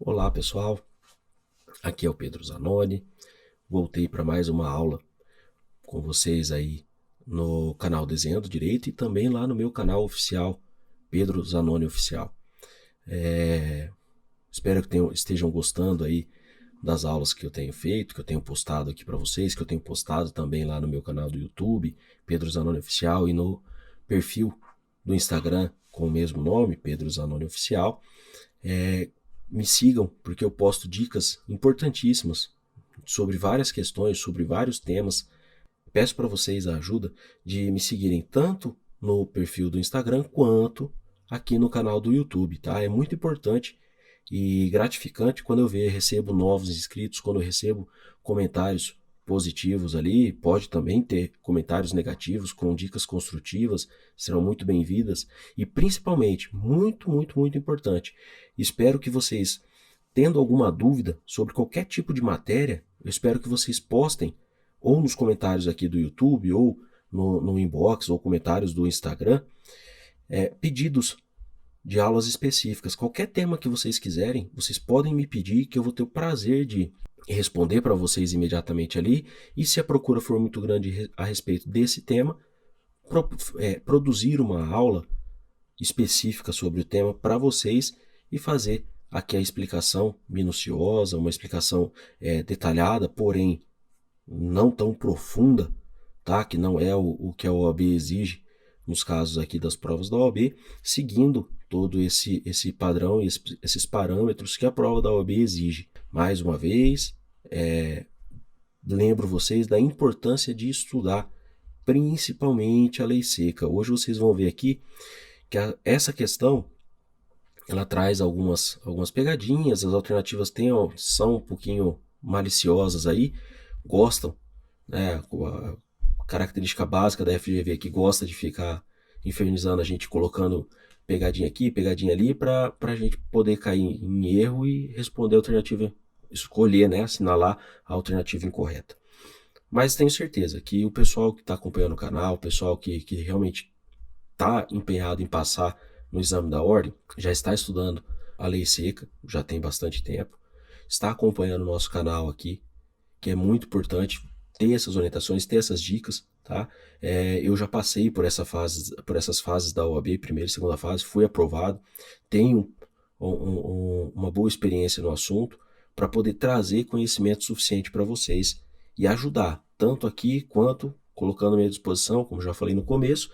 Olá pessoal, aqui é o Pedro Zanoni. Voltei para mais uma aula com vocês aí no canal Desenhando Direito e também lá no meu canal oficial, Pedro Zanoni Oficial. Espero que estejam gostando aí das aulas que eu tenho feito, que eu tenho postado aqui para vocês, que eu tenho postado também lá no meu canal do YouTube, Pedro Zanoni Oficial, e no perfil do Instagram com o mesmo nome, Pedro Zanoni Oficial. Me sigam, porque eu posto dicas importantíssimas sobre várias questões, sobre vários temas. Peço para vocês a ajuda de me seguirem tanto no perfil do Instagram quanto aqui no canal do YouTube, tá? É muito importante e gratificante quando eu recebo novos inscritos, quando eu recebo comentários positivos ali. Pode também ter comentários negativos com dicas construtivas, serão muito bem-vindas. E principalmente, muito importante, espero que vocês, tendo alguma dúvida sobre qualquer tipo de matéria, eu espero que vocês postem ou nos comentários aqui do YouTube, ou no inbox, ou comentários do Instagram, pedidos de aulas específicas. Qualquer tema que vocês quiserem, vocês podem me pedir, que eu vou ter o prazer de responder para vocês imediatamente ali. E se a procura for muito grande a respeito desse tema, produzir uma aula específica sobre o tema para vocês e fazer aqui a explicação minuciosa, uma explicação detalhada, porém não tão profunda, tá? Que não é o que a OAB exige nos casos aqui das provas da OAB, seguindo todo esse padrão e esses parâmetros que a prova da OAB exige. Mais uma vez, lembro vocês da importância de estudar, principalmente a lei seca. Hoje vocês vão ver aqui que essa questão ela traz algumas pegadinhas, as alternativas são um pouquinho maliciosas aí, gostam, né? A característica básica da FGV que gosta de ficar infernizando a gente, colocando pegadinha aqui, pegadinha ali, para a gente poder cair em erro e responder a alternativa, escolher, né? Assinalar a alternativa incorreta. Mas tenho certeza que o pessoal que está acompanhando o canal, o pessoal que realmente está empenhado em passar no exame da ordem, já está estudando a lei seca, já tem bastante tempo, está acompanhando o nosso canal aqui, que é muito importante ter essas orientações, ter essas dicas, tá? Eu já passei por essas fases da OAB, primeira e segunda fase, fui aprovado, tenho uma boa experiência no assunto para poder trazer conhecimento suficiente para vocês e ajudar, tanto aqui quanto colocando à minha disposição, como já falei no começo,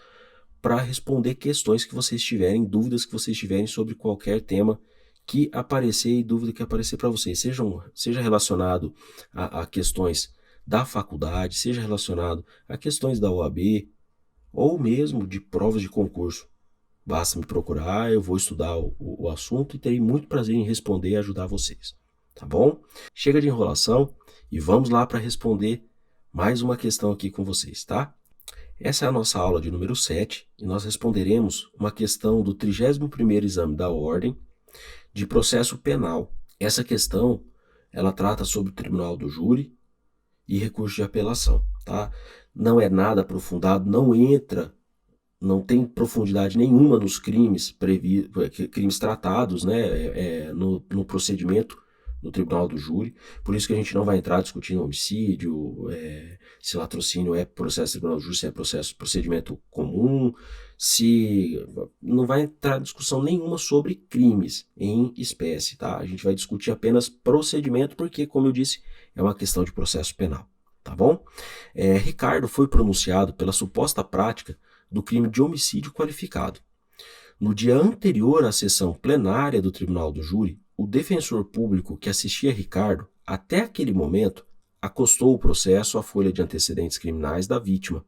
para responder questões que vocês tiverem, dúvidas que vocês tiverem sobre qualquer tema que aparecer e dúvida que aparecer para vocês, seja relacionado a questões da faculdade, seja relacionado a questões da OAB ou mesmo de provas de concurso. Basta me procurar, eu vou estudar o assunto e terei muito prazer em responder e ajudar vocês, tá bom? Chega de enrolação e vamos lá para responder mais uma questão aqui com vocês, tá? Essa é a nossa aula de número 7 e nós responderemos uma questão do 31º exame da ordem de processo penal. Essa questão, ela trata sobre o tribunal do júri e recurso de apelação, tá? Não é nada aprofundado, não tem profundidade nenhuma nos crimes tratados, né, no procedimento do tribunal do júri. Por isso que a gente não vai entrar discutindo homicídio, se latrocínio é processo do tribunal do júri, se é procedimento comum, se não vai entrar discussão nenhuma sobre crimes em espécie, tá? A gente vai discutir apenas procedimento, porque, como eu disse, é uma questão de processo penal, tá bom? Ricardo foi pronunciado pela suposta prática do crime de homicídio qualificado. No dia anterior à sessão plenária do Tribunal do Júri, o defensor público que assistia Ricardo, até aquele momento, acostou o processo à folha de antecedentes criminais da vítima,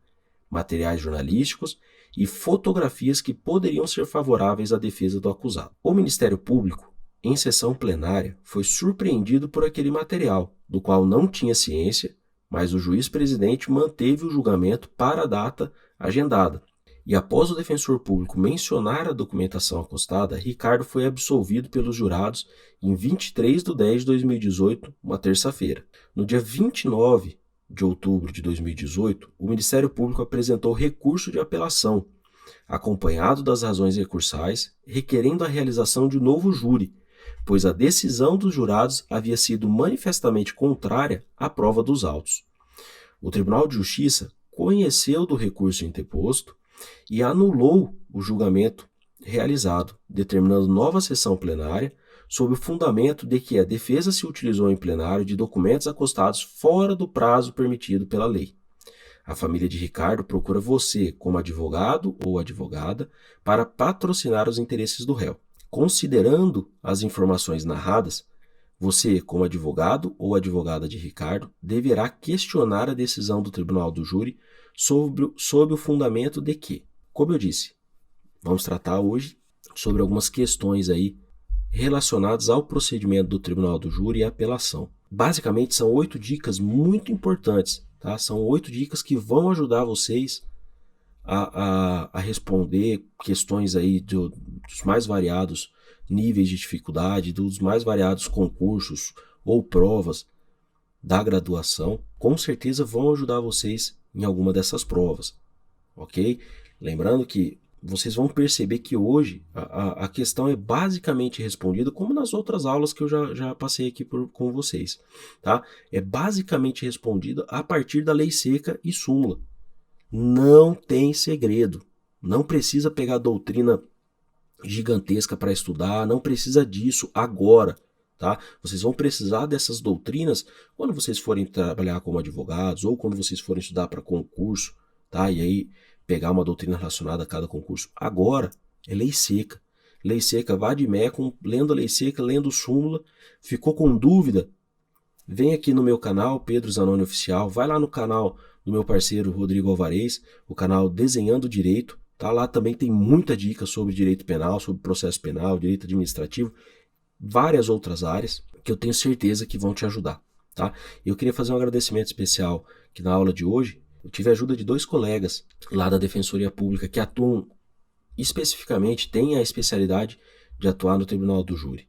materiais jornalísticos e fotografias que poderiam ser favoráveis à defesa do acusado. O Ministério Público, em sessão plenária, foi surpreendido por aquele material, do qual não tinha ciência, mas o juiz-presidente manteve o julgamento para a data agendada. E após o defensor público mencionar a documentação acostada, Ricardo foi absolvido pelos jurados em 23/10/2018, uma terça-feira. No dia 29 de outubro de 2018, o Ministério Público apresentou recurso de apelação, acompanhado das razões recursais, requerendo a realização de novo júri, pois a decisão dos jurados havia sido manifestamente contrária à prova dos autos. O Tribunal de Justiça conheceu do recurso interposto e anulou o julgamento realizado, determinando nova sessão plenária sob o fundamento de que a defesa se utilizou em plenário de documentos acostados fora do prazo permitido pela lei. A família de Ricardo procura você, como advogado ou advogada, para patrocinar os interesses do réu. Considerando as informações narradas, você, como advogado ou advogada de Ricardo, deverá questionar a decisão do tribunal do júri sob o fundamento de que, como eu disse, vamos tratar hoje sobre algumas questões aí relacionadas ao procedimento do tribunal do júri e apelação. Basicamente, são 8 dicas muito importantes, tá? São 8 dicas que vão ajudar vocês a responder questões aí dos mais variados níveis de dificuldade, dos mais variados concursos ou provas da graduação. Com certeza vão ajudar vocês em alguma dessas provas, ok? Lembrando que vocês vão perceber que hoje a questão é basicamente respondida como nas outras aulas que eu já passei aqui com vocês, tá? É basicamente respondida a partir da lei seca e súmula. Não tem segredo. Não precisa pegar doutrina gigantesca para estudar, não precisa disso agora, tá? Vocês vão precisar dessas doutrinas quando vocês forem trabalhar como advogados ou quando vocês forem estudar para concurso, tá? E aí pegar uma doutrina relacionada a cada concurso. Agora é lei seca. Lei seca, vá de Mecum, lendo a lei seca, lendo súmula. Ficou com dúvida? Vem aqui no meu canal, Pedro Zanoni Oficial, vai lá no canal do meu parceiro Rodrigo Alvarez, o canal Desenhando Direito, tá? Lá também tem muita dica sobre direito penal, sobre processo penal, direito administrativo, várias outras áreas que eu tenho certeza que vão te ajudar, tá? Eu queria fazer um agradecimento especial que na aula de hoje eu tive a ajuda de 2 colegas lá da Defensoria Pública que atuam especificamente, têm a especialidade de atuar no Tribunal do Júri.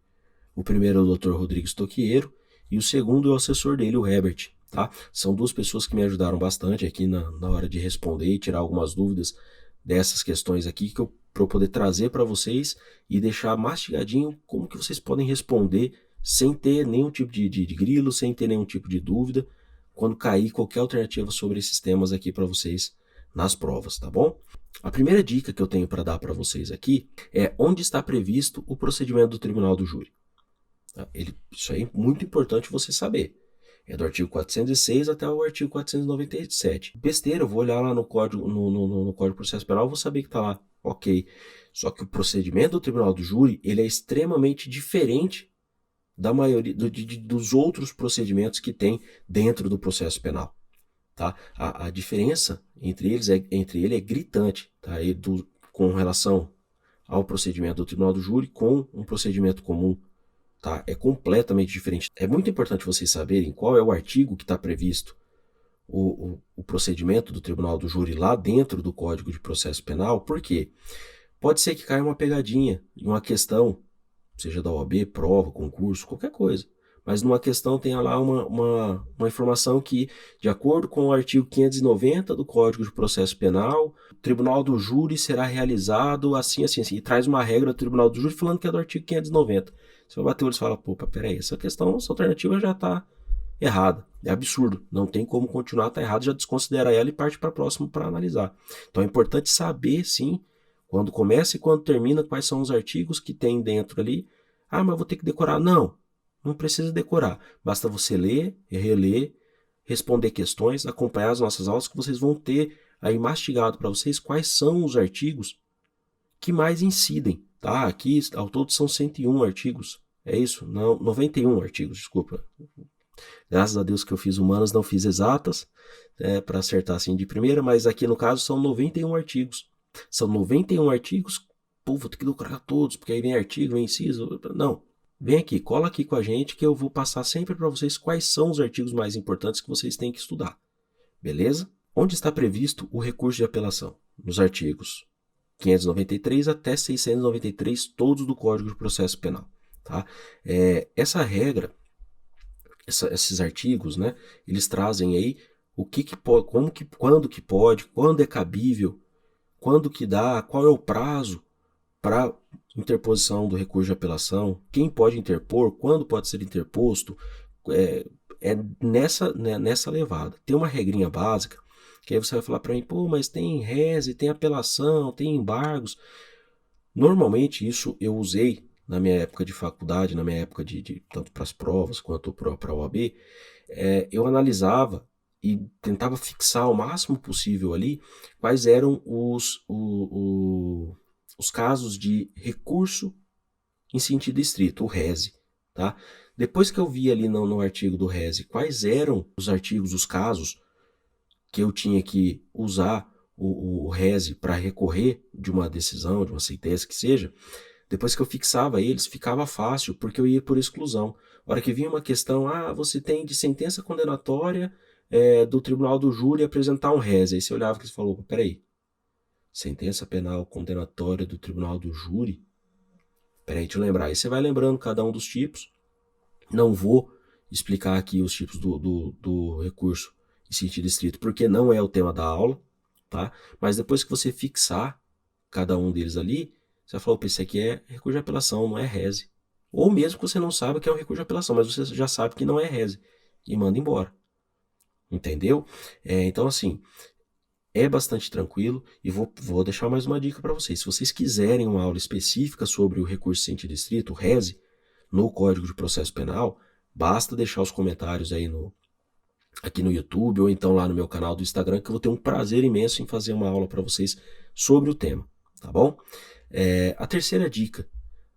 O primeiro é o Dr. Rodrigo Stoqueiro e o segundo é o assessor dele, o Herbert, tá? São 2 pessoas que me ajudaram bastante aqui na hora de responder e tirar algumas dúvidas dessas questões aqui para eu poder trazer para vocês e deixar mastigadinho como que vocês podem responder sem ter nenhum tipo de grilo, sem ter nenhum tipo de dúvida, quando cair qualquer alternativa sobre esses temas aqui para vocês nas provas, tá bom? A primeira dica que eu tenho para dar para vocês aqui é onde está previsto o procedimento do Tribunal do Júri. Isso aí é muito importante você saber. É do artigo 406 até o artigo 497. Besteira, eu vou olhar lá no Código, no Código de Processo Penal, eu vou saber que está lá. Ok. Só que o procedimento do Tribunal do Júri, ele é extremamente diferente da maioria dos outros procedimentos que tem dentro do processo penal. Tá? A diferença entre ele é gritante, tá? Com relação ao procedimento do Tribunal do Júri com um procedimento comum. Tá? É completamente diferente. É muito importante vocês saberem qual é o artigo que está previsto o procedimento do Tribunal do Júri lá dentro do Código de Processo Penal, porque pode ser que caia uma pegadinha em uma questão, seja da OAB, prova, concurso, qualquer coisa. Mas numa questão tenha lá uma informação que, de acordo com o artigo 590 do Código de Processo Penal, o Tribunal do Júri será realizado assim, assim, assim. E traz uma regra do Tribunal do Júri falando que é do artigo 590. Você vai bater o olho e fala, pô, peraí, essa alternativa já está errada. É absurdo. Não tem como continuar, está errado, já desconsidera ela e parte para a próxima para analisar. Então é importante saber, sim, quando começa e quando termina, quais são os artigos que tem dentro ali. Ah, mas eu vou ter que decorar. Não precisa decorar. Basta você ler, reler, responder questões, acompanhar as nossas aulas que vocês vão ter aí mastigado para vocês quais são os artigos que mais incidem. Tá? Aqui, ao todo, são 101 artigos. É isso? Não, 91 artigos, desculpa. Graças a Deus que eu fiz humanas, não fiz exatas, para acertar assim de primeira, mas aqui no caso são 91 artigos. São 91 artigos, pô, vou ter que decorar todos, porque aí vem artigo, vem inciso. Não. Vem aqui, cola aqui com a gente que eu vou passar sempre para vocês quais são os artigos mais importantes que vocês têm que estudar. Beleza? Onde está previsto o recurso de apelação? Nos artigos 593 até 693, todos do Código de Processo Penal. Tá? Essa regra, esses artigos, né, eles trazem aí o que pode, quando que pode, quando é cabível, quando que dá, qual é o prazo para interposição do recurso de apelação, quem pode interpor, quando pode ser interposto, é nessa levada. Tem uma regrinha básica, que aí você vai falar para mim, pô, mas tem reze, tem apelação, tem embargos. Normalmente isso eu usei na minha época de faculdade, na minha época de tanto para as provas quanto para a OAB, eu analisava e tentava fixar o máximo possível ali quais eram os casos de recurso em sentido estrito, o reze, tá? Depois que eu vi ali no artigo do reze quais eram os artigos, os casos que eu tinha que usar o reze para recorrer de uma decisão, de uma sentença que seja, depois que eu fixava eles, ficava fácil, porque eu ia por exclusão. A hora que vinha uma questão, você tem de sentença condenatória do tribunal do júri apresentar um reze. Aí você olhava e falou, peraí, sentença penal condenatória do tribunal do júri? Peraí, deixa eu lembrar. Aí você vai lembrando cada um dos tipos. Não vou explicar aqui os tipos do recurso em sentido estrito, porque não é o tema da aula, tá? Mas depois que você fixar cada um deles ali, você vai falar, opa, esse aqui é recurso de apelação, não é reze. Ou mesmo que você não saiba que é um recurso de apelação, mas você já sabe que não é reze. E manda embora. Entendeu? Então, assim, é bastante tranquilo e vou deixar mais uma dica para vocês. Se vocês quiserem uma aula específica sobre o recurso em sentido estrito, o reze, no Código de Processo Penal, basta deixar os comentários aí aqui no YouTube ou então lá no meu canal do Instagram, que eu vou ter um prazer imenso em fazer uma aula para vocês sobre o tema, tá bom? A terceira dica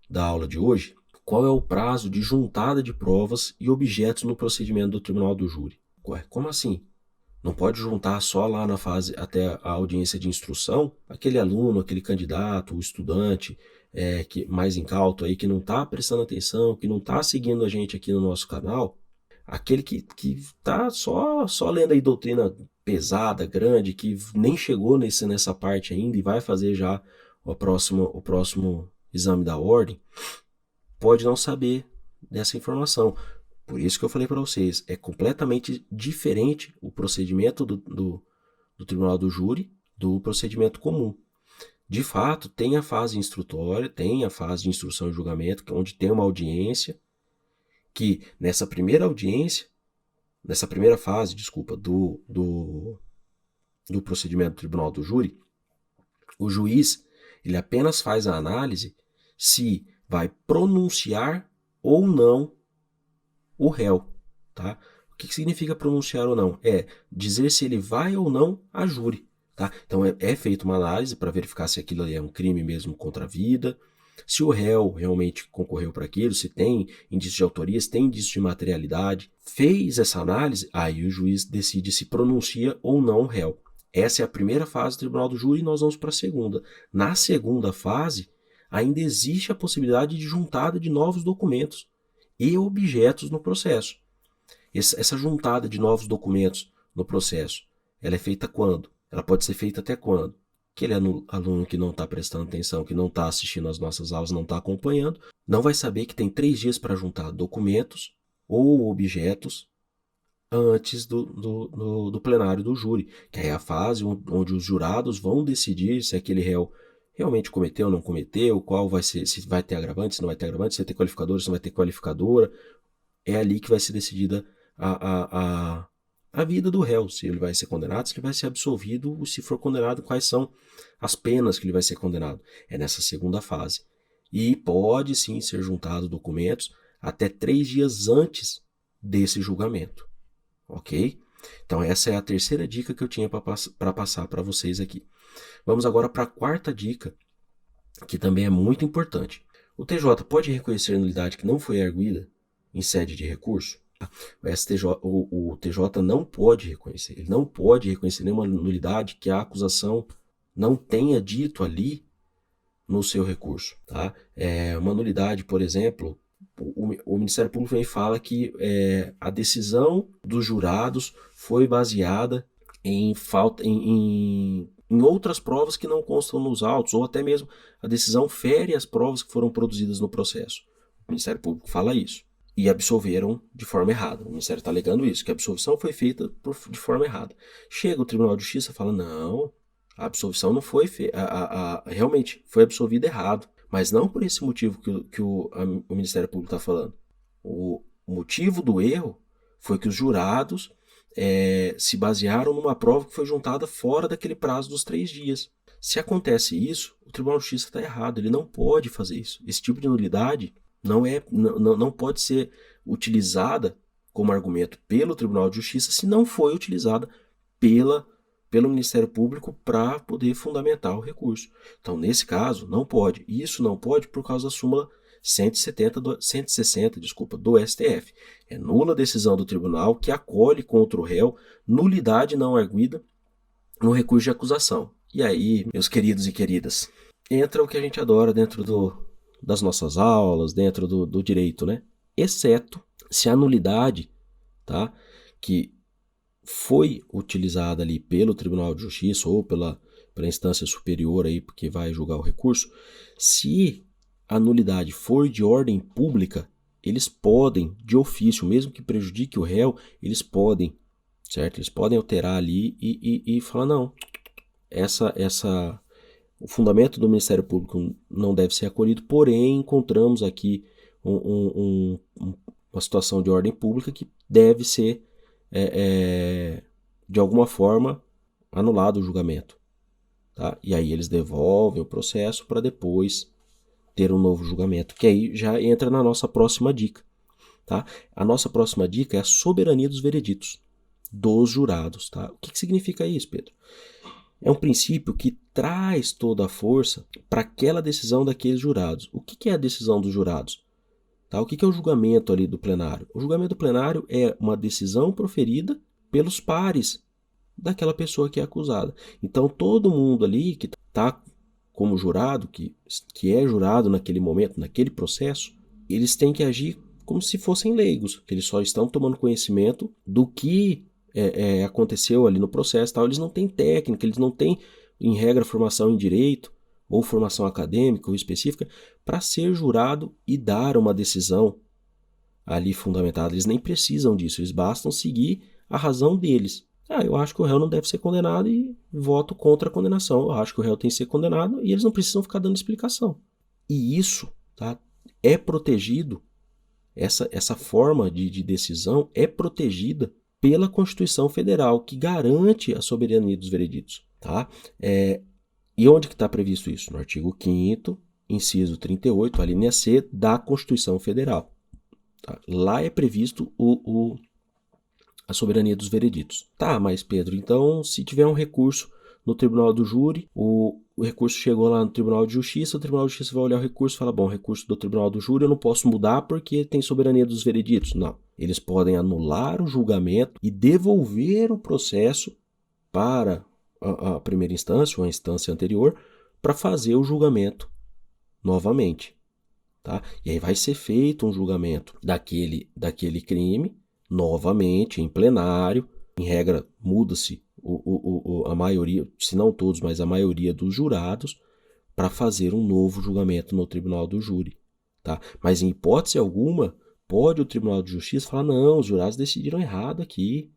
da aula de hoje, qual é o prazo de juntada de provas e objetos no procedimento do tribunal do júri? Ué, como assim? Não pode juntar só lá na fase até a audiência de instrução aquele aluno, aquele candidato, o estudante que mais incauto aí, que não está prestando atenção, que não está seguindo a gente aqui no nosso canal, aquele que está só lendo aí doutrina pesada, grande, que nem chegou nessa parte ainda e vai fazer já o próximo exame da ordem, pode não saber dessa informação. Por isso que eu falei para vocês, é completamente diferente o procedimento do tribunal do júri do procedimento comum. De fato, tem a fase instrutória, tem a fase de instrução e julgamento, onde tem uma audiência, que nessa primeira audiência, nessa primeira fase, desculpa, do procedimento do tribunal do júri, o juiz ele apenas faz a análise se vai pronunciar ou não o réu, tá? O que significa pronunciar ou não? É dizer se ele vai ou não a júri, tá? Então é feita uma análise para verificar se aquilo ali é um crime mesmo contra a vida, se o réu realmente concorreu para aquilo, se tem indício de autoria, se tem indício de materialidade. Fez essa análise, aí o juiz decide se pronuncia ou não o réu. Essa é a primeira fase do tribunal do júri e nós vamos para a segunda. Na segunda fase, ainda existe a possibilidade de juntada de novos documentos e objetos no processo. Essa juntada de novos documentos no processo, ela é feita quando? Ela pode ser feita até quando? Aquele aluno que não está prestando atenção, que não está assistindo às nossas aulas, não está acompanhando, não vai saber que tem 3 dias para juntar documentos ou objetos antes do plenário do júri, que é a fase onde os jurados vão decidir se aquele réu realmente cometeu ou não cometeu, qual vai ser, se vai ter agravante, se não vai ter agravante, se vai ter qualificadora, se não vai ter qualificadora. É ali que vai ser decidida a vida do réu, se ele vai ser condenado, se ele vai ser absolvido, ou se for condenado, quais são as penas que ele vai ser condenado. É nessa segunda fase. E pode sim ser juntado documentos até 3 dias antes desse julgamento. Ok? Então essa é a terceira dica que eu tinha para passar para vocês aqui. Vamos agora para a quarta dica, que também é muito importante. O TJ pode reconhecer nulidade que não foi arguida em sede de recurso? O TJ não pode reconhecer. Ele não pode reconhecer nenhuma nulidade que a acusação não tenha dito ali no seu recurso. Tá? Uma nulidade, por exemplo, o Ministério Público vem e fala que a decisão dos jurados foi baseada em outras provas que não constam nos autos, ou até mesmo a decisão fere as provas que foram produzidas no processo. O Ministério Público fala isso. E absolveram de forma errada. O Ministério está alegando isso, que a absolvição foi feita de forma errada. Chega o Tribunal de Justiça e fala, não, a absolvição não foi feita, realmente foi absolvida errado. Mas não por esse motivo que o Ministério Público está falando. O motivo do erro foi que os jurados se basearam numa prova que foi juntada fora daquele prazo dos 3 dias. Se acontece isso, o Tribunal de Justiça está errado, ele não pode fazer isso. Esse tipo de nulidade não pode ser utilizada como argumento pelo Tribunal de Justiça se não foi utilizada pelo Ministério Público para poder fundamentar o recurso. Então, nesse caso, não pode. Isso não pode por causa da súmula 160 do STF. É nula a decisão do tribunal que acolhe contra o réu nulidade não arguida no recurso de acusação. E aí, meus queridos e queridas, entra o que a gente adora dentro das nossas aulas, dentro do direito, né? Exceto se a nulidade, tá, que foi utilizada ali pelo Tribunal de Justiça ou pela instância superior aí que vai julgar o recurso, se a nulidade for de ordem pública, eles podem, de ofício, mesmo que prejudique o réu, eles podem, certo? Eles podem alterar ali e falar, não, o fundamento do Ministério Público não deve ser acolhido, porém encontramos aqui uma situação de ordem pública que deve ser, de alguma forma, anulado o julgamento. Tá? E aí eles devolvem o processo para depois ter um novo julgamento, que aí já entra na nossa próxima dica. Tá? A nossa próxima dica é a soberania dos vereditos, dos jurados. Tá? O que significa isso, Pedro? É um princípio que traz toda a força para aquela decisão daqueles jurados. O que é a decisão dos jurados? Tá? O que é o julgamento ali do plenário? O julgamento do plenário é uma decisão proferida pelos pares daquela pessoa que é acusada. Então, todo mundo ali que está como jurado, que é jurado naquele momento, naquele processo, eles têm que agir como se fossem leigos, que eles só estão tomando conhecimento do que aconteceu ali no processo. Tal. Eles não têm técnica, eles não têm, em regra, formação em direito ou formação acadêmica ou específica para ser jurado e dar uma decisão ali fundamentada. Eles nem precisam disso, eles bastam seguir a razão deles. Eu acho que o réu não deve ser condenado e voto contra a condenação. Eu acho que o réu tem que ser condenado e eles não precisam ficar dando explicação. E isso, tá, é protegido, essa forma de decisão é protegida pela Constituição Federal, que garante a soberania dos vereditos. Tá? E onde que está previsto isso? No artigo 5º, inciso 38, a linha C da Constituição Federal. Tá? Lá é previsto a soberania dos vereditos. Tá, mas Pedro, então se tiver um recurso no Tribunal do Júri, o recurso chegou lá no Tribunal de Justiça, o Tribunal de Justiça vai olhar o recurso e fala, bom, o recurso do Tribunal do Júri eu não posso mudar porque tem soberania dos vereditos. Não, eles podem anular o julgamento e devolver o processo para a primeira instância ou a instância anterior para fazer o julgamento novamente. Tá? E aí vai ser feito um julgamento daquele crime novamente em plenário. Em regra, muda-se a maioria, se não todos, mas a maioria dos jurados para fazer um novo julgamento no Tribunal do Júri. Tá? Mas em hipótese alguma, pode o Tribunal de Justiça falar, não, os jurados decidiram errado aqui.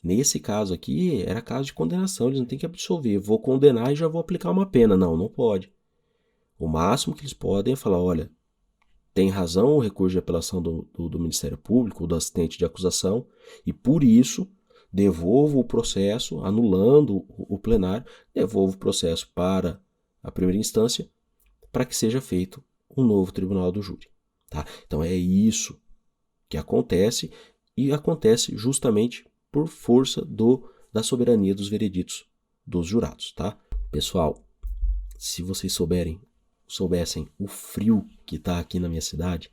Nesse caso aqui, era caso de condenação, eles não têm que absolver. Vou condenar e já vou aplicar uma pena. Não, não pode. O máximo que eles podem é falar, olha, tem razão o recurso de apelação do Ministério Público, do assistente de acusação, e por isso devolvo o processo, anulando o plenário, devolvo o processo para a primeira instância, para que seja feito um novo tribunal do júri. Tá? Então é isso que acontece, e acontece justamente por força da soberania dos vereditos dos jurados. Tá? Pessoal, se vocês soubessem o frio que tá aqui na minha cidade,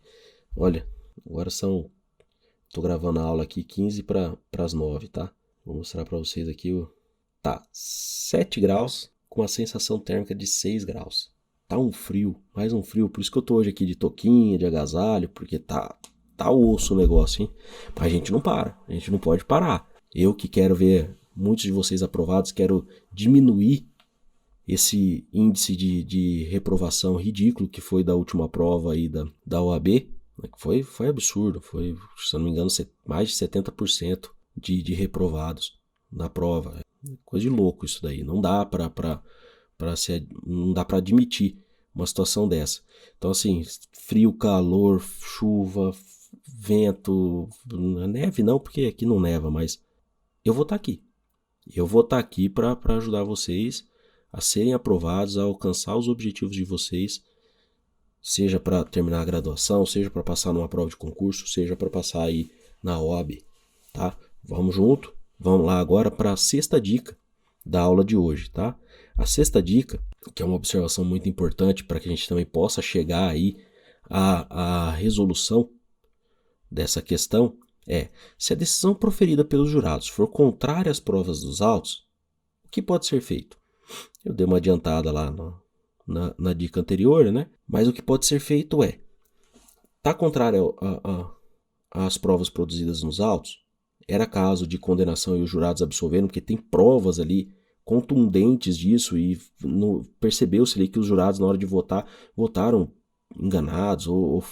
olha, agora tô gravando a aula aqui 15 para as 9, tá? Vou mostrar para vocês aqui, tá 7 graus com a sensação térmica de 6 graus. Tá um frio, mais um frio, por isso que eu tô hoje aqui de touquinha, de agasalho, porque tá osso o negócio, hein? Mas a gente não para, a gente não pode parar. Eu que quero ver muitos de vocês aprovados, quero diminuir esse índice de reprovação ridículo que foi da última prova aí da OAB, foi absurdo, foi, se eu não me engano, mais de 70% de reprovados na prova. Coisa de louco isso daí, não dá para admitir uma situação dessa. Então, assim, frio, calor, chuva, vento, neve não, porque aqui não neva, mas eu vou estar aqui. Eu vou estar aqui para ajudar vocês a serem aprovados, a alcançar os objetivos de vocês, seja para terminar a graduação, seja para passar numa prova de concurso, seja para passar aí na OAB, tá? Vamos junto, vamos lá agora para a sexta dica da aula de hoje, tá? A sexta dica, que é uma observação muito importante para que a gente também possa chegar aí à resolução dessa questão, é: se a decisão proferida pelos jurados for contrária às provas dos autos, o que pode ser feito? Eu dei uma adiantada lá na dica anterior, né? Mas o que pode ser feito é: tá contrário às provas produzidas nos autos? Era caso de condenação e os jurados absolveram, porque tem provas ali contundentes disso e percebeu-se ali que os jurados, na hora de votar, votaram enganados ou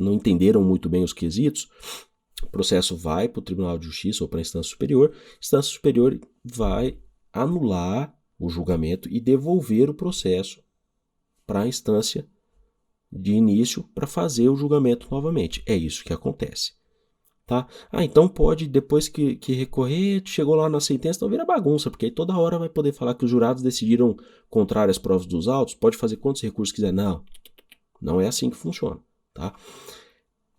não entenderam muito bem os quesitos. O processo vai para o Tribunal de Justiça ou para a instância superior vai anular o julgamento e devolver o processo para a instância de início para fazer o julgamento novamente. É isso que acontece. Tá? Então pode, depois que recorrer, chegou lá na sentença, então vira bagunça, porque aí toda hora vai poder falar que os jurados decidiram contrário às provas dos autos, pode fazer quantos recursos quiser. Não é assim que funciona. Tá?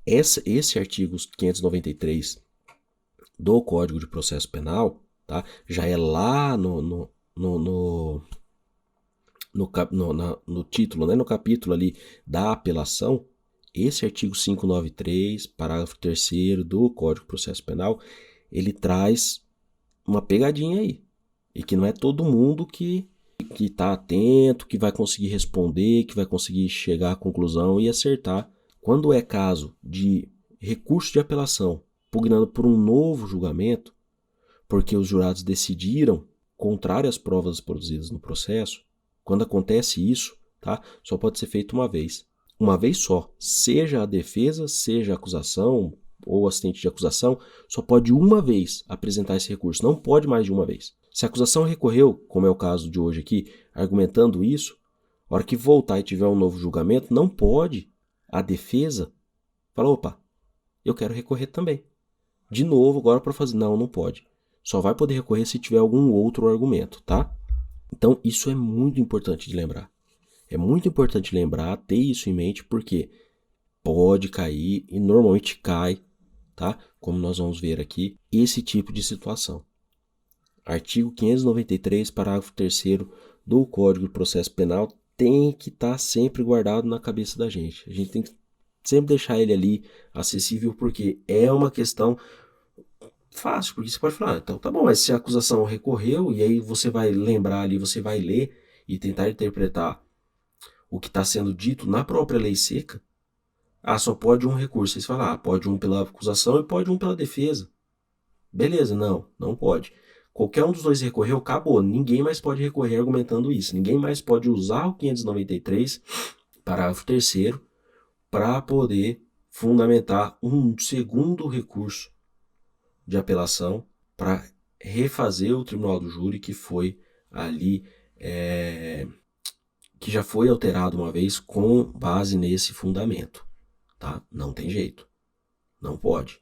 Esse artigo 593 do Código de Processo Penal, tá? Já é lá no título, né? No capítulo ali da apelação. Esse artigo 593, parágrafo 3º do Código de Processo Penal, ele traz uma pegadinha aí. E que não é todo mundo que está atento, que vai conseguir responder, que vai conseguir chegar à conclusão e acertar. Quando é caso de recurso de apelação pugnando por um novo julgamento, porque os jurados decidiram contrário às provas produzidas no processo, quando acontece isso, tá? Só pode ser feito uma vez. Uma vez só, seja a defesa, seja a acusação ou assistente de acusação, só pode uma vez apresentar esse recurso, não pode mais de uma vez. Se a acusação recorreu, como é o caso de hoje aqui, argumentando isso, na hora que voltar e tiver um novo julgamento, não pode a defesa falar: opa, eu quero recorrer também. De novo, agora para fazer. Não pode. Só vai poder recorrer se tiver algum outro argumento, tá? Então, isso é muito importante de lembrar. É muito importante lembrar, ter isso em mente, porque pode cair, e normalmente cai, tá? Como nós vamos ver aqui, esse tipo de situação. Artigo 593, parágrafo 3º do Código de Processo Penal tem que estar sempre guardado na cabeça da gente. A gente tem que sempre deixar ele ali acessível, porque é uma questão fácil, porque você pode falar: então tá bom, mas se a acusação recorreu, e aí você vai lembrar ali, você vai ler e tentar interpretar o que está sendo dito na própria lei seca, só pode um recurso. Aí você fala: pode um pela acusação e pode um pela defesa. Beleza, não pode. Qualquer um dos dois recorreu, acabou. Ninguém mais pode recorrer argumentando isso. Ninguém mais pode usar o 593, parágrafo 3º, para poder fundamentar um segundo recurso de apelação para refazer o tribunal do júri que foi ali, que já foi alterado uma vez com base nesse fundamento. Tá? Não tem jeito. Não pode.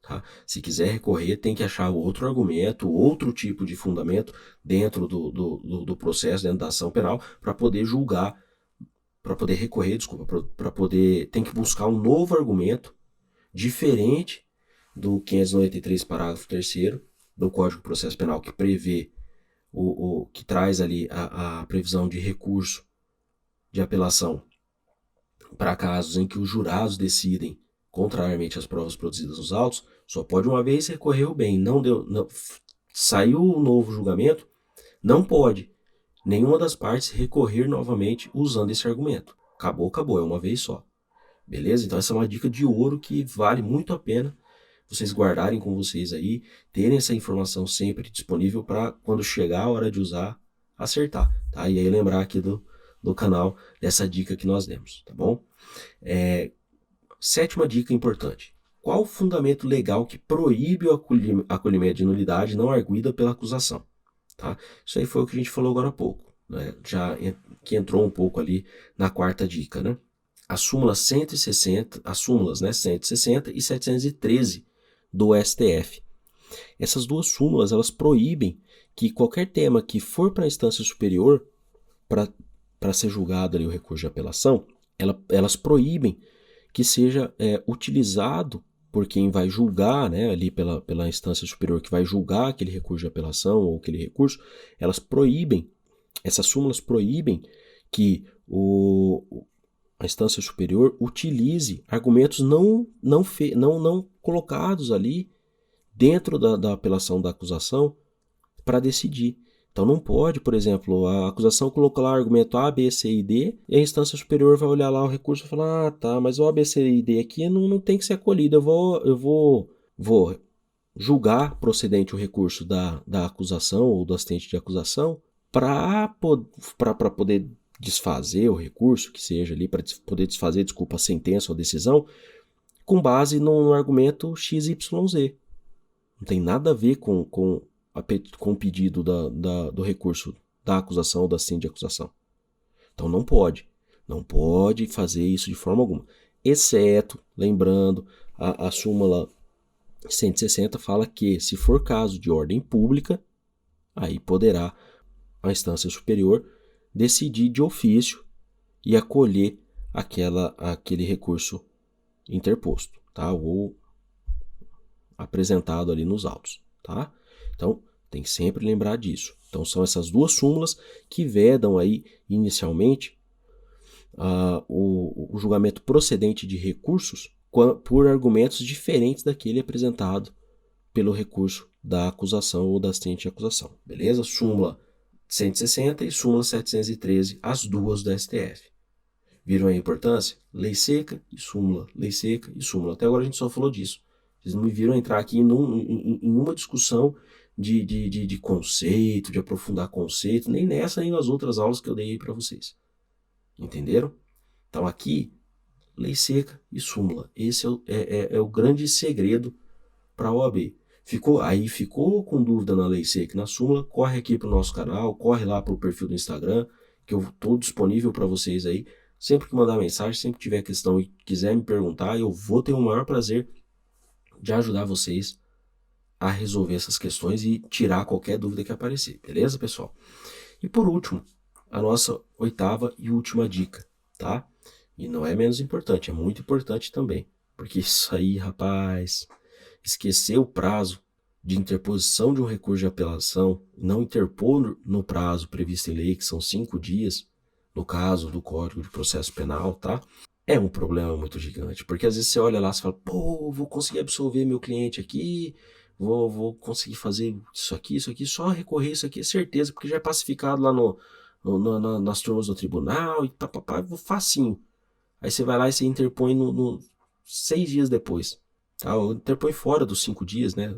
Tá? Se quiser recorrer, tem que achar outro argumento, outro tipo de fundamento dentro do processo, dentro da ação penal, para poder julgar, para poder recorrer, para poder, tem que buscar um novo argumento diferente do 593, parágrafo 3º do Código de Processo Penal, que prevê, que traz ali a previsão de recurso de apelação para casos em que os jurados decidem contrariamente às provas produzidas nos autos. Só pode uma vez, recorreu bem, saiu um novo julgamento, não pode nenhuma das partes recorrer novamente usando esse argumento. Acabou, é uma vez só. Beleza? Então essa é uma dica de ouro que vale muito a pena vocês guardarem com vocês aí, terem essa informação sempre disponível para quando chegar a hora de usar, acertar, tá? E aí lembrar aqui do canal dessa dica que nós demos, tá bom? Sétima dica importante: qual o fundamento legal que proíbe o acolhimento de nulidade não arguida pela acusação? Tá? Isso aí foi o que a gente falou agora há pouco. né, que entrou um pouco ali na quarta dica, né? As súmulas 160, as súmulas, né, 160 e 713 do STF. Essas duas súmulas, elas proíbem que qualquer tema que for para a instância superior, para ser julgado ali o recurso de apelação, elas proíbem que seja utilizado por quem vai julgar, né, ali pela instância superior que vai julgar aquele recurso de apelação ou aquele recurso, elas proíbem, essas súmulas proíbem que a instância superior utilize argumentos não colocados ali dentro da apelação da acusação para decidir. Então não pode, por exemplo, a acusação colocou lá argumento A, B, C e D, e a instância superior vai olhar lá o recurso e falar, ah, tá, mas o A, B, C e D aqui não tem que ser acolhido, eu vou julgar procedente o recurso da acusação ou do assistente de acusação para poder desfazer o recurso, que seja ali, para poder desfazer, desculpa, a sentença ou a decisão, com base no argumento XYZ. Não tem nada a ver com o pedido do recurso da acusação ou da assistente de acusação. Então não pode fazer isso de forma alguma. Exceto, lembrando, a súmula 160 fala que, se for caso de ordem pública, aí poderá a instância superior decidir de ofício e acolher aquele recurso interposto, tá? Ou apresentado ali nos autos, tá? Então, tem que sempre lembrar disso. Então, são essas duas súmulas que vedam aí, inicialmente, o julgamento procedente de recursos por argumentos diferentes daquele apresentado pelo recurso da acusação ou da assistente de acusação. Beleza? Súmula 160 e súmula 713, as duas do STF. Viram a importância? Lei seca e súmula, lei seca e súmula. Até agora a gente só falou disso. Vocês não me viram entrar aqui em uma discussão de conceito, de aprofundar conceito, nem nessa nem nas outras aulas que eu dei para vocês. Entenderam? Então aqui, lei seca e súmula. Esse é o grande segredo para a OAB. Ficou com dúvida na lei seca e na súmula, corre aqui para o nosso canal, corre lá para o perfil do Instagram, que eu estou disponível para vocês aí. Sempre que mandar mensagem, sempre que tiver questão e quiser me perguntar, eu vou ter o maior prazer de ajudar vocês a resolver essas questões e tirar qualquer dúvida que aparecer. Beleza, pessoal? E por último, a nossa oitava e última dica, tá? E não é menos importante, é muito importante também. Porque isso aí, rapaz, esquecer o prazo de interposição de um recurso de apelação, não interpor no prazo previsto em lei, que são 5 dias, no caso do Código de Processo Penal, tá? É um problema muito gigante, porque às vezes você olha lá e fala, pô, vou conseguir absolver meu cliente aqui, vou conseguir fazer isso aqui, só recorrer isso aqui, é certeza, porque já é pacificado lá nas turmas do tribunal e papapá, facinho. Aí você vai lá e você interpõe 6 dias depois, tá? Ou interpõe fora dos 5 dias, né?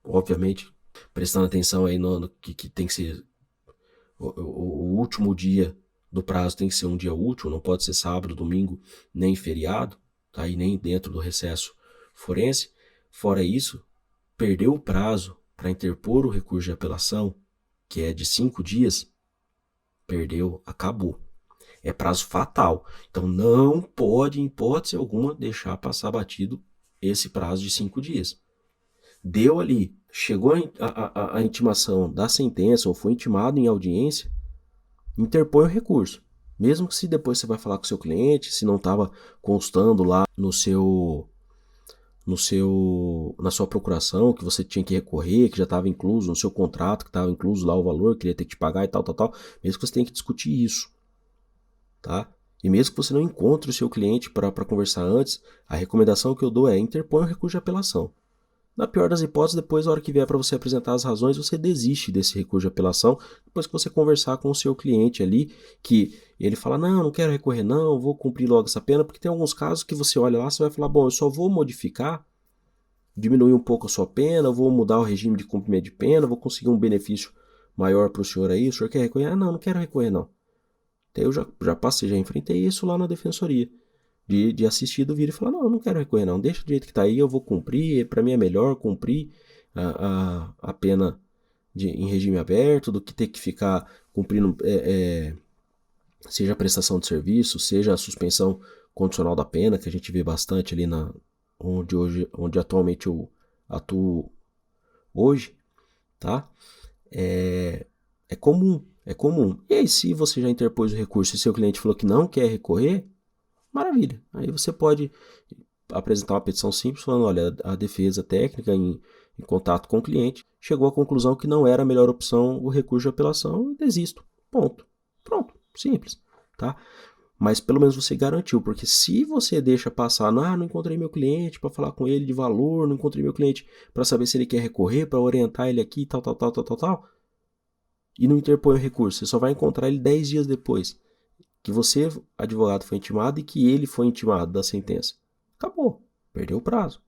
Obviamente, prestando atenção aí no que tem que ser o último dia do prazo tem que ser um dia útil, não pode ser sábado, domingo, nem feriado, tá? E nem dentro do recesso forense. Fora isso, perdeu o prazo para interpor o recurso de apelação, que é de 5 dias, perdeu, acabou. É prazo fatal. Então não pode, em hipótese alguma, deixar passar batido esse prazo de 5 dias. Deu ali, chegou a intimação da sentença ou foi intimado em audiência, interpõe o recurso. Mesmo que se depois você vai falar com o seu cliente, se não estava constando lá na sua procuração que você tinha que recorrer, que já estava incluso no seu contrato, que estava incluso lá o valor que ele ia ter que te pagar e tal, mesmo que você tenha que discutir isso, tá? E mesmo que você não encontre o seu cliente para conversar antes, a recomendação que eu dou é interpõe o recurso de apelação. Na pior das hipóteses, depois, na hora que vier para você apresentar as razões, você desiste desse recurso de apelação, depois que você conversar com o seu cliente ali, que ele fala, não quero recorrer não, vou cumprir logo essa pena, porque tem alguns casos que você olha lá, você vai falar, bom, eu só vou modificar, diminuir um pouco a sua pena, vou mudar o regime de cumprimento de pena, vou conseguir um benefício maior para o senhor aí, o senhor quer recorrer? Ah, não quero recorrer não. Então, eu já passei, já enfrentei isso lá na defensoria. De assistido vir e falar, não quero recorrer não, deixa do jeito que tá aí, eu vou cumprir, para mim é melhor cumprir a pena em regime aberto do que ter que ficar cumprindo, seja a prestação de serviço, seja a suspensão condicional da pena, que a gente vê bastante ali onde atualmente eu atuo hoje, tá? É comum, é comum. E aí, se você já interpôs o recurso e seu cliente falou que não quer recorrer, maravilha. Aí você pode apresentar uma petição simples falando, olha, a defesa técnica em contato com o cliente chegou à conclusão que não era a melhor opção o recurso de apelação e desisto. Ponto. Pronto. Simples. Tá? Mas pelo menos você garantiu, porque se você deixa passar, não encontrei meu cliente para falar com ele de valor, não encontrei meu cliente para saber se ele quer recorrer, para orientar ele aqui, tal, e não interpõe o recurso, você só vai encontrar ele 10 dias depois que você, advogado, foi intimado e que ele foi intimado da sentença. Acabou, perdeu o prazo,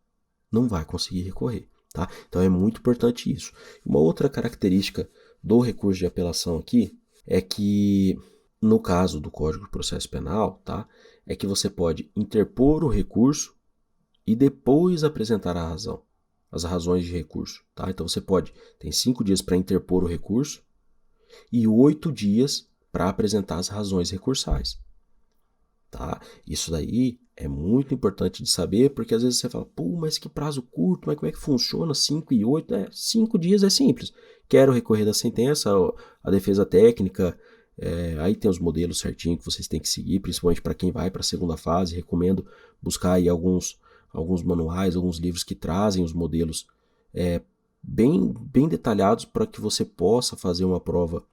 não vai conseguir recorrer, tá? Então é muito importante isso. Uma outra característica do recurso de apelação aqui é que, no caso do Código de Processo Penal, tá, é que você pode interpor o recurso e depois apresentar a razão, as razões de recurso, tá? Então você tem 5 dias para interpor o recurso e 8 dias para apresentar as razões recursais. Tá? Isso daí é muito importante de saber, porque às vezes você fala, mas que prazo curto, mas como é que funciona 5 e 8? 5 dias é simples. Quero recorrer da sentença, a defesa técnica, aí tem os modelos certinho que vocês têm que seguir, principalmente para quem vai para a segunda fase. Recomendo buscar aí alguns manuais, alguns livros que trazem os modelos bem detalhados para que você possa fazer uma prova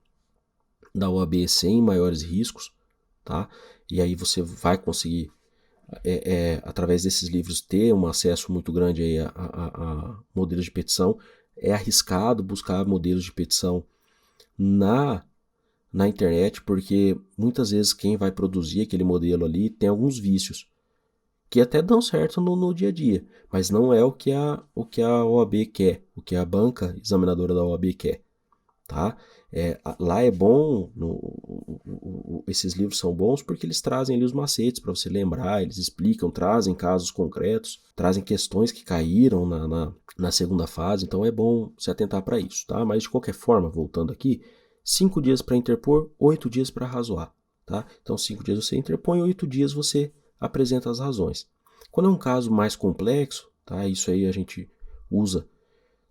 da OAB sem maiores riscos, tá? E aí você vai conseguir, através desses livros, ter um acesso muito grande aí a modelos de petição. É arriscado buscar modelos de petição na internet, porque muitas vezes quem vai produzir aquele modelo ali tem alguns vícios, que até dão certo no dia a dia, mas não é o que a OAB quer, o que a banca examinadora da OAB quer. Tá? Lá é bom, esses livros são bons porque eles trazem ali os macetes para você lembrar, eles explicam, trazem casos concretos, trazem questões que caíram na segunda fase, então é bom se atentar para isso, tá? Mas de qualquer forma, voltando aqui, 5 dias para interpor, 8 dias para razoar, tá? Então 5 dias você interpõe, 8 dias você apresenta as razões. Quando é um caso mais complexo, tá? Isso aí a gente usa,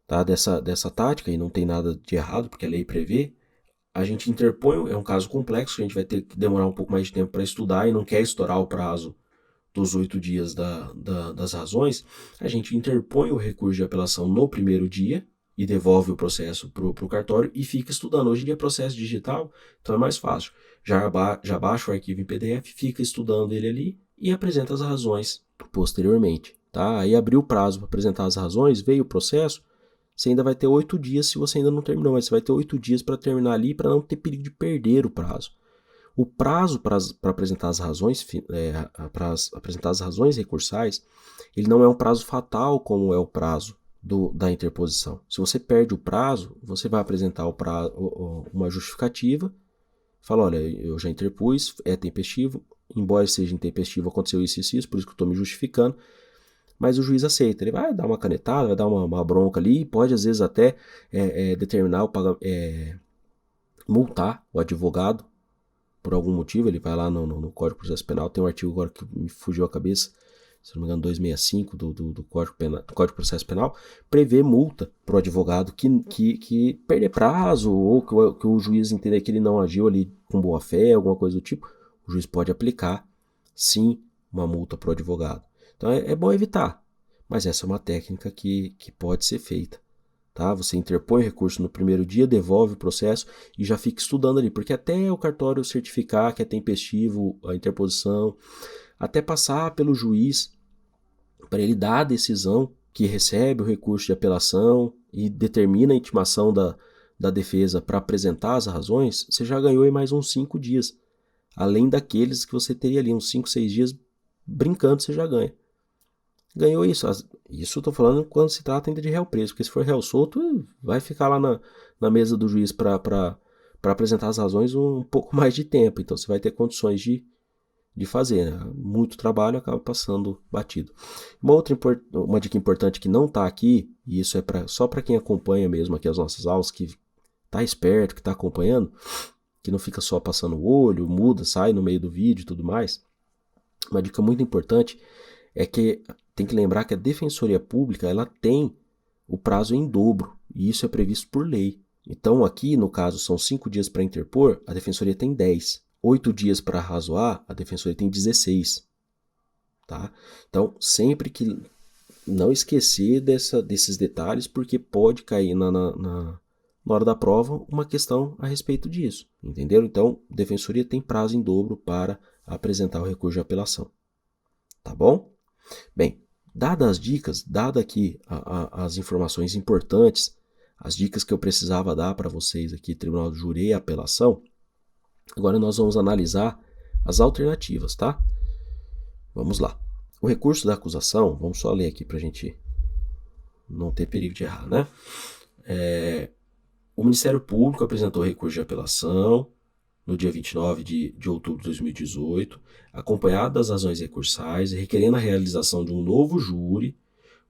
tá, dessa tática, e não tem nada de errado, porque a lei prevê, a gente interpõe, é um caso complexo, a gente vai ter que demorar um pouco mais de tempo para estudar e não quer estourar o prazo dos 8 dias das razões, a gente interpõe o recurso de apelação no primeiro dia e devolve o processo para o cartório e fica estudando. Hoje em dia é processo digital, então é mais fácil. Já baixa o arquivo em PDF, fica estudando ele ali e apresenta as razões posteriormente. Tá? Aí abriu o prazo para apresentar as razões, veio o processo, você ainda vai ter 8 dias se você ainda não terminou, mas você vai ter 8 dias para terminar ali para não ter perigo de perder o prazo. O prazo para apresentar as razões, apresentar as razões recursais, ele não é um prazo fatal como é o prazo da interposição. Se você perde o prazo, você vai apresentar uma justificativa, fala, olha, eu já interpus, é tempestivo, embora seja intempestivo, aconteceu isso, por isso que eu estou me justificando, mas o juiz aceita, ele vai dar uma canetada, vai dar uma bronca ali, pode às vezes até determinar multar o advogado por algum motivo. Ele vai lá no Código de Processo Penal, tem um artigo agora que me fugiu a cabeça, se não me engano 265 do Código de Processo Penal, prevê multa para o advogado que perder prazo, ou que o juiz entender que ele não agiu ali com boa fé, alguma coisa do tipo, o juiz pode aplicar sim uma multa para o advogado. Então é bom evitar, mas essa é uma técnica que pode ser feita. Tá? Você interpõe o recurso no primeiro dia, devolve o processo e já fica estudando ali, porque até o cartório certificar que é tempestivo a interposição, até passar pelo juiz para ele dar a decisão que recebe o recurso de apelação e determina a intimação da defesa para apresentar as razões, você já ganhou em mais uns 5 dias. Além daqueles que você teria ali, uns 5, 6 dias brincando, você já ganha. Ganhou isso. Isso eu tô falando quando se trata ainda de réu preso, porque se for réu solto, vai ficar lá na mesa do juiz para apresentar as razões um pouco mais de tempo. Então você vai ter condições de fazer, né? Muito trabalho acaba passando batido. Uma dica importante que não está aqui, e isso é só para quem acompanha mesmo aqui as nossas aulas, que tá esperto, que tá acompanhando, que não fica só passando o olho, muda, sai no meio do vídeo e tudo mais. Uma dica muito importante é que tem que lembrar que a Defensoria Pública ela tem o prazo em dobro, e isso é previsto por lei. Então aqui, no caso, são 5 dias para interpor, a Defensoria tem 10. 8 dias para arrazoar, a Defensoria tem 16. Tá? Então, sempre que não esquecer desses detalhes, porque pode cair na hora da prova uma questão a respeito disso, entendeu? Então, a Defensoria tem prazo em dobro para apresentar o recurso de apelação, tá bom? Bem, dadas as dicas, dadas aqui as informações importantes, as dicas que eu precisava dar para vocês aqui, Tribunal do Júri e Apelação, agora nós vamos analisar as alternativas, tá? Vamos lá. O recurso da acusação, vamos só ler aqui para a gente não ter perigo de errar, né? O Ministério Público apresentou recurso de apelação no dia 29 de outubro de 2018, acompanhado das razões recursais, requerendo a realização de um novo júri,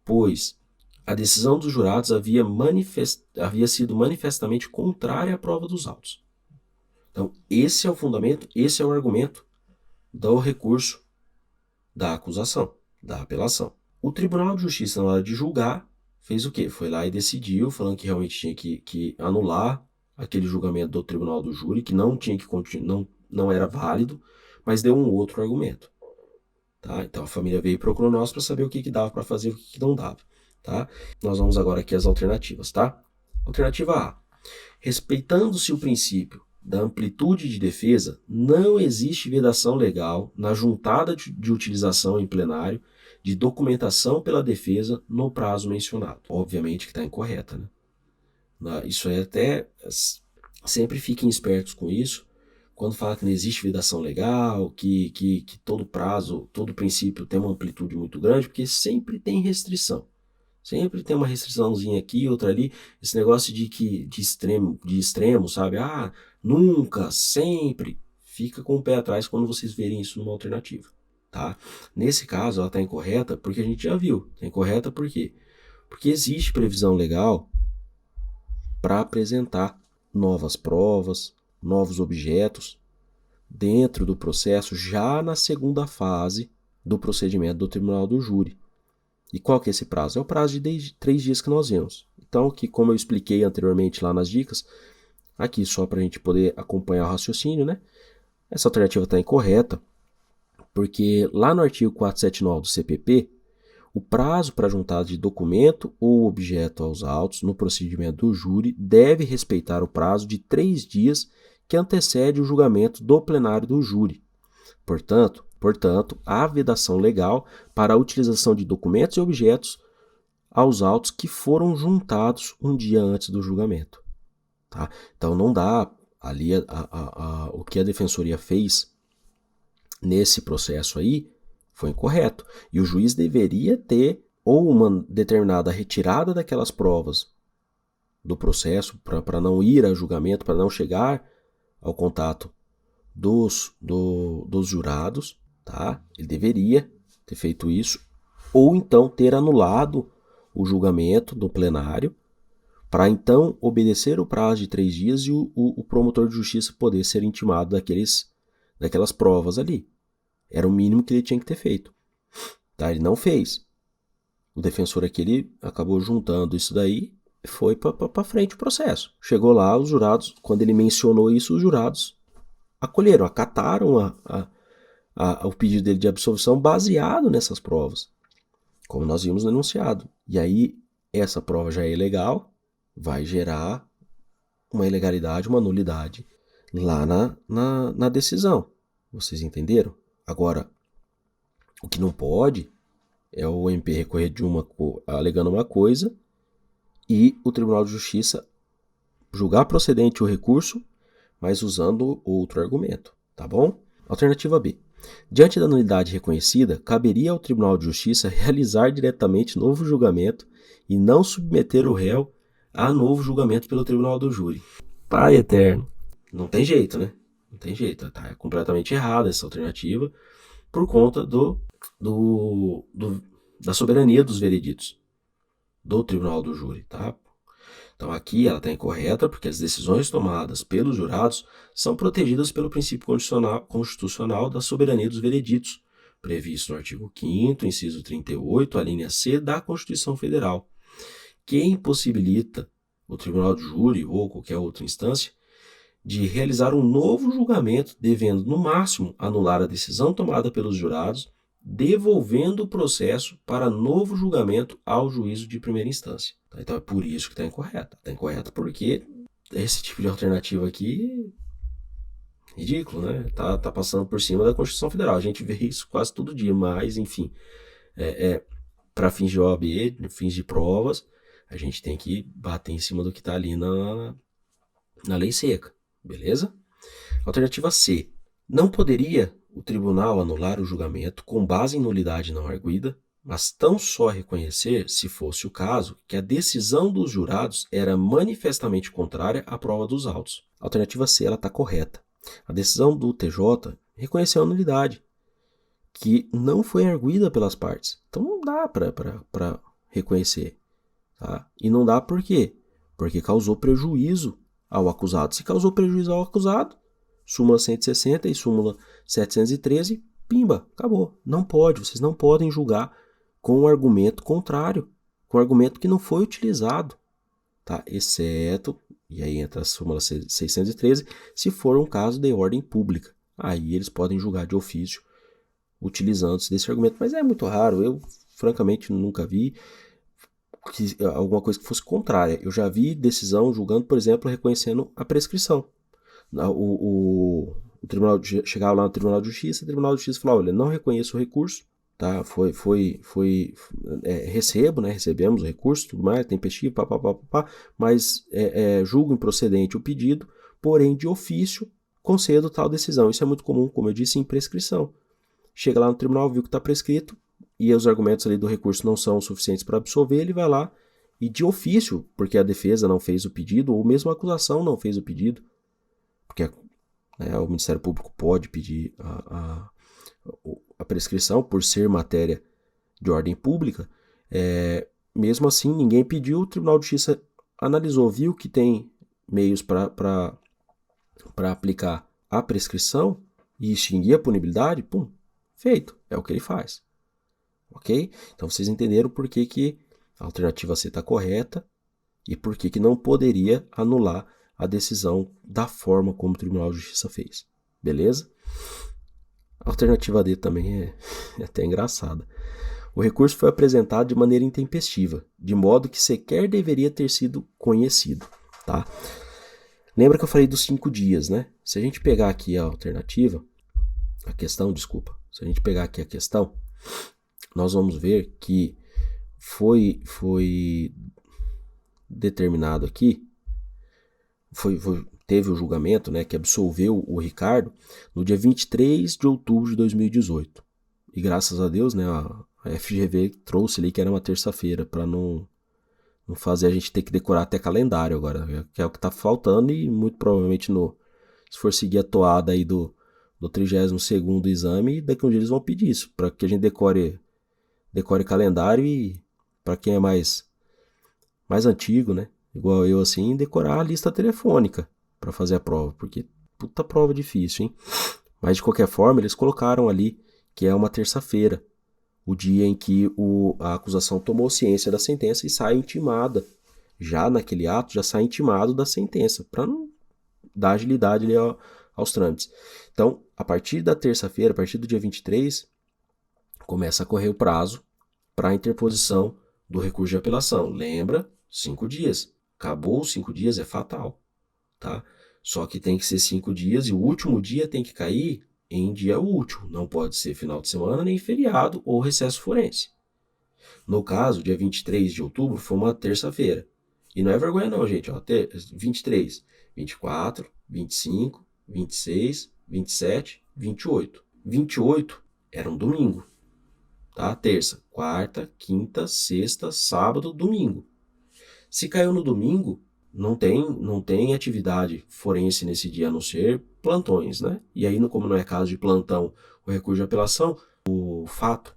pois a decisão dos jurados havia sido manifestamente contrária à prova dos autos. Então, esse é o fundamento, esse é o argumento do recurso da acusação, da apelação. O Tribunal de Justiça, na hora de julgar, fez o quê? Foi lá e decidiu, falando que realmente tinha que anular aquele julgamento do Tribunal do Júri, que não tinha que continuar, não era válido, mas deu um outro argumento. Tá? Então a família veio e procurou nós para saber o que dava para fazer e o que não dava. Tá? Nós vamos agora aqui às alternativas. Tá? Alternativa A. Respeitando-se o princípio da amplitude de defesa, não existe vedação legal na juntada de utilização em plenário de documentação pela defesa no prazo mencionado. Obviamente que está incorreta, né? Isso é até... Sempre fiquem espertos com isso. Quando fala que não existe vedação legal, que todo prazo, todo princípio tem uma amplitude muito grande, porque sempre tem restrição. Sempre tem uma restriçãozinha aqui, outra ali. Esse negócio de extremo, sabe? Ah, nunca, sempre. Fica com o pé atrás quando vocês verem isso numa alternativa, tá? Nesse caso, ela está incorreta porque a gente já viu. Está incorreta por quê? Porque existe previsão legal para apresentar novas provas, novos objetos dentro do processo já na segunda fase do procedimento do Tribunal do Júri. E qual que é esse prazo? É o prazo de 3 dias que nós vemos. Então, aqui, como eu expliquei anteriormente lá nas dicas, aqui só para a gente poder acompanhar o raciocínio, né? Essa alternativa está incorreta, porque lá no artigo 479 do CPP, o prazo para juntada de documento ou objeto aos autos no procedimento do júri deve respeitar o prazo de 3 dias que antecede o julgamento do plenário do júri. Portanto, há vedação legal para a utilização de documentos e objetos aos autos que foram juntados um dia antes do julgamento. Tá? Então não dá ali o que a defensoria fez nesse processo aí foi incorreto. E o juiz deveria ter ou uma determinada retirada daquelas provas do processo para não ir a julgamento, para não chegar ao contato dos jurados, tá? Ele deveria ter feito isso, ou então ter anulado o julgamento do plenário, para então obedecer o prazo de 3 dias e o promotor de justiça poder ser intimado daquelas provas ali. Era o mínimo que ele tinha que ter feito. Tá? Ele não fez. O defensor aqui ele acabou juntando isso daí e foi para frente o processo. Chegou lá, os jurados, quando ele mencionou isso, os jurados acolheram, acataram o pedido dele de absolvição baseado nessas provas, como nós vimos no enunciado. E aí, essa prova já é ilegal, vai gerar uma ilegalidade, uma nulidade lá na decisão. Vocês entenderam? Agora, o que não pode é o MP recorrer alegando uma coisa e o Tribunal de Justiça julgar procedente o recurso, mas usando outro argumento, tá bom? Alternativa B. Diante da nulidade reconhecida, caberia ao Tribunal de Justiça realizar diretamente novo julgamento e não submeter o réu a novo julgamento pelo Tribunal do Júri. Pai eterno. Não tem jeito, né? Não tem jeito. Tá? É completamente errada essa alternativa por conta da soberania dos vereditos do Tribunal do Júri, tá? Então aqui ela está incorreta porque as decisões tomadas pelos jurados são protegidas pelo princípio constitucional da soberania dos vereditos, previsto no artigo 5º, inciso 38, a linha C da Constituição Federal, que impossibilita o tribunal de júri ou qualquer outra instância de realizar um novo julgamento, devendo, no máximo, anular a decisão tomada pelos jurados, devolvendo o processo para novo julgamento ao juízo de primeira instância. Então é por isso que está incorreta. Está incorreta porque esse tipo de alternativa aqui é ridículo, né? Tá passando por cima da Constituição Federal. A gente vê isso quase todo dia, mas, enfim, para fins de OAB, fins de provas, a gente tem que bater em cima do que está ali na lei seca. Beleza? Alternativa C. Não poderia o tribunal anular o julgamento com base em nulidade não arguida, mas tão só reconhecer, se fosse o caso, que a decisão dos jurados era manifestamente contrária à prova dos autos. Alternativa C, ela está correta. A decisão do TJ reconheceu a nulidade, que não foi arguida pelas partes. Então não dá para reconhecer. Tá? E não dá por quê? Porque causou prejuízo ao acusado. Se causou prejuízo ao acusado, súmula 160 e súmula 713, pimba, acabou. Não pode, vocês não podem julgar com um argumento contrário, com um argumento que não foi utilizado, tá? Exceto, e aí entra a súmula 613, se for um caso de ordem pública. Aí eles podem julgar de ofício utilizando-se desse argumento, mas é muito raro, eu francamente nunca vi alguma coisa que fosse contrária. Eu já vi decisão julgando, por exemplo, reconhecendo a prescrição. O tribunal chegava lá no Tribunal de Justiça, o Tribunal de Justiça falava, olha, não reconheço o recurso, tá? Recebo, né? Recebemos o recurso, tudo mais, tempestivo, mas julgo improcedente o pedido, porém de ofício concedo tal decisão. Isso é muito comum, como eu disse, em prescrição. Chega lá no tribunal, viu que está prescrito, e os argumentos ali do recurso não são suficientes para absolver, ele vai lá e de ofício, porque a defesa não fez o pedido, ou mesmo a acusação não fez o pedido, porque o Ministério Público pode pedir a prescrição por ser matéria de ordem pública, mesmo assim ninguém pediu, o Tribunal de Justiça analisou, viu que tem meios para aplicar a prescrição e extinguir a punibilidade, pum, feito, é o que ele faz. Ok? Então vocês entenderam por que a alternativa C está correta e por que não poderia anular a decisão da forma como o Tribunal de Justiça fez. Beleza? A alternativa D também é até engraçada. O recurso foi apresentado de maneira intempestiva, de modo que sequer deveria ter sido conhecido. Tá? Lembra que eu falei dos 5 dias, né? Se a gente pegar aqui a alternativa, se a gente pegar aqui a questão, nós vamos ver que foi determinado aqui, teve o julgamento, né, que absolveu o Ricardo no dia 23 de outubro de 2018. E graças a Deus, né, a FGV trouxe ali que era uma terça-feira, para não fazer a gente ter que decorar até calendário agora, que é o que está faltando, e muito provavelmente se for seguir a toada aí do 32º exame, daqui a um dia eles vão pedir isso, para que a gente decore calendário e, para quem é mais antigo, né, igual eu assim, decorar a lista telefônica para fazer a prova, porque puta prova difícil, hein? Mas de qualquer forma, eles colocaram ali que é uma terça-feira, o dia em que a acusação tomou ciência da sentença e sai intimada. Já naquele ato, já sai intimado da sentença, para não dar agilidade ali aos trâmites. Então, a partir da terça-feira, a partir do dia 23, começa a correr o prazo para a interposição do recurso de apelação. Lembra? 5 dias. Acabou os 5 dias, é fatal. Tá? Só que tem que ser 5 dias e o último dia tem que cair em dia útil. Não pode ser final de semana, nem feriado ou recesso forense. No caso, dia 23 de outubro foi uma terça-feira. E não é vergonha não, gente. 23, 24, 25, 26, 27, 28. 28 era um domingo. Tá? Terça, quarta, quinta, sexta, sábado, domingo. Se caiu no domingo, não tem atividade forense nesse dia, a não ser plantões, né? E aí, como não é caso de plantão o recurso de apelação, o fato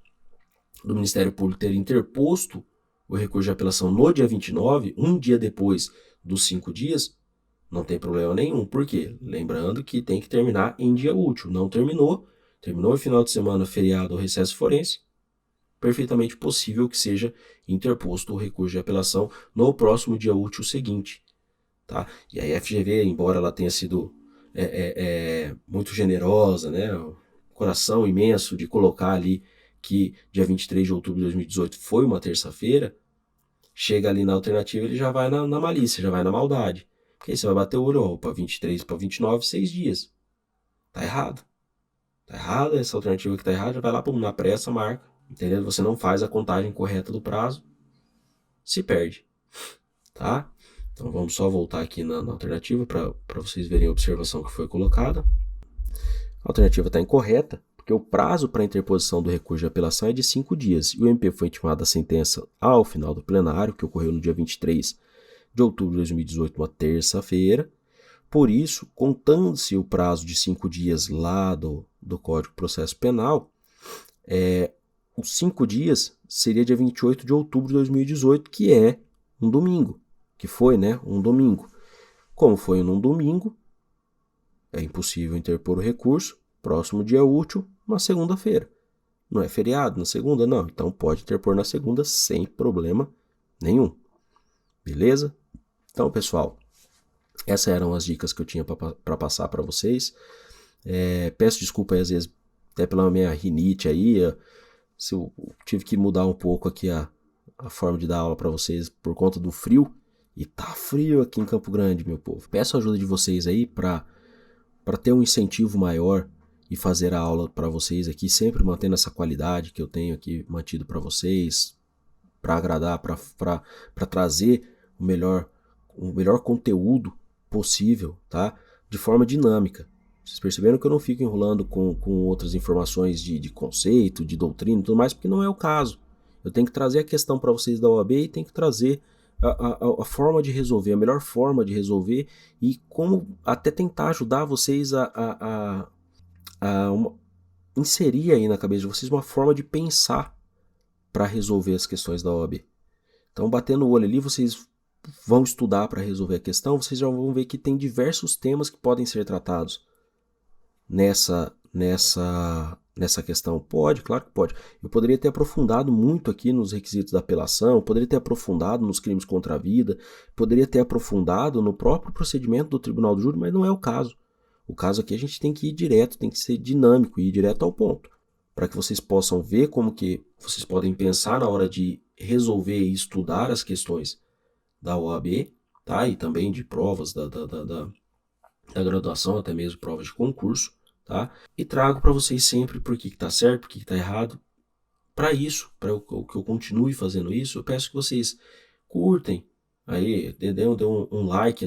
do Ministério Público ter interposto o recurso de apelação no dia 29, um dia depois dos 5 dias, não tem problema nenhum. Por quê? Lembrando que tem que terminar em dia útil. Não terminou, terminou em final de semana, feriado ou recesso forense, perfeitamente possível que seja interposto o recurso de apelação no próximo dia útil seguinte. Tá? E a FGV, embora ela tenha sido muito generosa, né? Coração imenso de colocar ali que dia 23 de outubro de 2018 foi uma terça-feira, chega ali na alternativa, ele já vai na malícia, já vai na maldade. Porque aí você vai bater o olho, para 23 para 29, 6 dias. Tá errado. Tá errado, essa alternativa que tá errada, já vai lá na pressa, marca, entendeu? Você não faz a contagem correta do prazo, se perde, tá? Então vamos só voltar aqui na alternativa para vocês verem a observação que foi colocada. A alternativa está incorreta, porque o prazo para interposição do recurso de apelação é de 5 dias, e o MP foi intimado a sentença ao final do plenário, que ocorreu no dia 23 de outubro de 2018, uma terça-feira. Por isso, contando-se o prazo de 5 dias lá do Código de Processo Penal, os 5 dias seria dia 28 de outubro de 2018, que é um domingo, que foi, né, um domingo. Como foi num domingo, é impossível interpor o recurso, próximo dia útil, na segunda-feira. Não é feriado na segunda? Não, então pode interpor na segunda sem problema nenhum. Beleza? Então, pessoal, essas eram as dicas que eu tinha para passar para vocês. Peço desculpa aí, às vezes, até pela minha rinite aí, se eu tive que mudar um pouco aqui a forma de dar aula para vocês por conta do frio. E tá frio aqui em Campo Grande, meu povo. Peço a ajuda de vocês aí para ter um incentivo maior e fazer a aula para vocês aqui, sempre mantendo essa qualidade que eu tenho aqui mantido para vocês, para agradar, para trazer o melhor conteúdo possível, tá? De forma dinâmica. Vocês perceberam que eu não fico enrolando com outras informações de conceito, de doutrina e tudo mais, porque não é o caso. Eu tenho que trazer a questão para vocês da OAB e tenho que trazer a forma de resolver, a melhor forma de resolver e como até tentar ajudar vocês a inserir aí na cabeça de vocês uma forma de pensar para resolver as questões da OAB. Então, batendo o olho ali, vocês vão estudar para resolver a questão, vocês já vão ver que tem diversos temas que podem ser tratados nessa questão. Pode, claro que pode. Eu poderia ter aprofundado muito aqui nos requisitos da apelação, poderia ter aprofundado nos crimes contra a vida, poderia ter aprofundado no próprio procedimento do Tribunal do Júri, mas não é o caso. O caso aqui a gente tem que ir direto, tem que ser dinâmico e ir direto ao ponto, para que vocês possam ver como que vocês podem pensar na hora de resolver e estudar as questões da OAB, tá? E também de provas da graduação, até mesmo provas de concurso, tá? E trago para vocês sempre por que está certo, por que está errado. Para isso, para que eu continue fazendo isso, eu peço que vocês curtem, aí, dê um like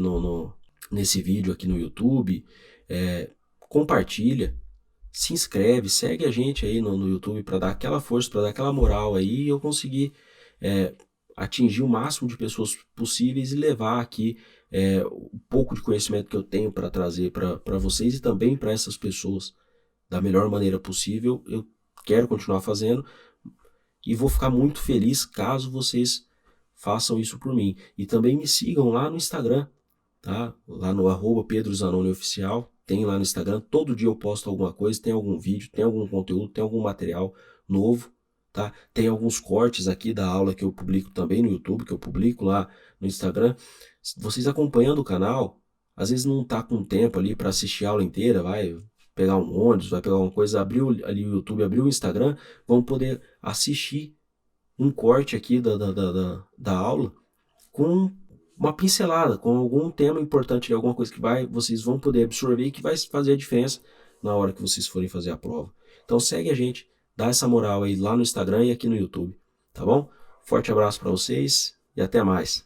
nesse vídeo aqui no YouTube, compartilha, se inscreve, segue a gente aí no YouTube para dar aquela força, para dar aquela moral aí e eu conseguir atingir o máximo de pessoas possíveis e levar aqui um pouco de conhecimento que eu tenho para trazer para vocês e também para essas pessoas da melhor maneira possível. Eu quero continuar fazendo e vou ficar muito feliz caso vocês façam isso por mim. E também me sigam lá no Instagram, tá? Lá no @PedroZanoni Oficial, tem lá no Instagram, todo dia eu posto alguma coisa, tem algum vídeo, tem algum conteúdo, tem algum material novo, tá? Tem alguns cortes aqui da aula que eu publico também no YouTube, que eu publico lá no Instagram. Vocês acompanhando o canal, às vezes não tá com tempo ali para assistir a aula inteira, vai pegar um ônibus, vai pegar alguma coisa, abriu ali o YouTube, abriu o Instagram, vão poder assistir um corte aqui da aula com uma pincelada, com algum tema importante, alguma coisa que vocês vão poder absorver e que vai fazer a diferença na hora que vocês forem fazer a prova. Então segue a gente, dá essa moral aí lá no Instagram e aqui no YouTube, tá bom? Forte abraço para vocês e até mais.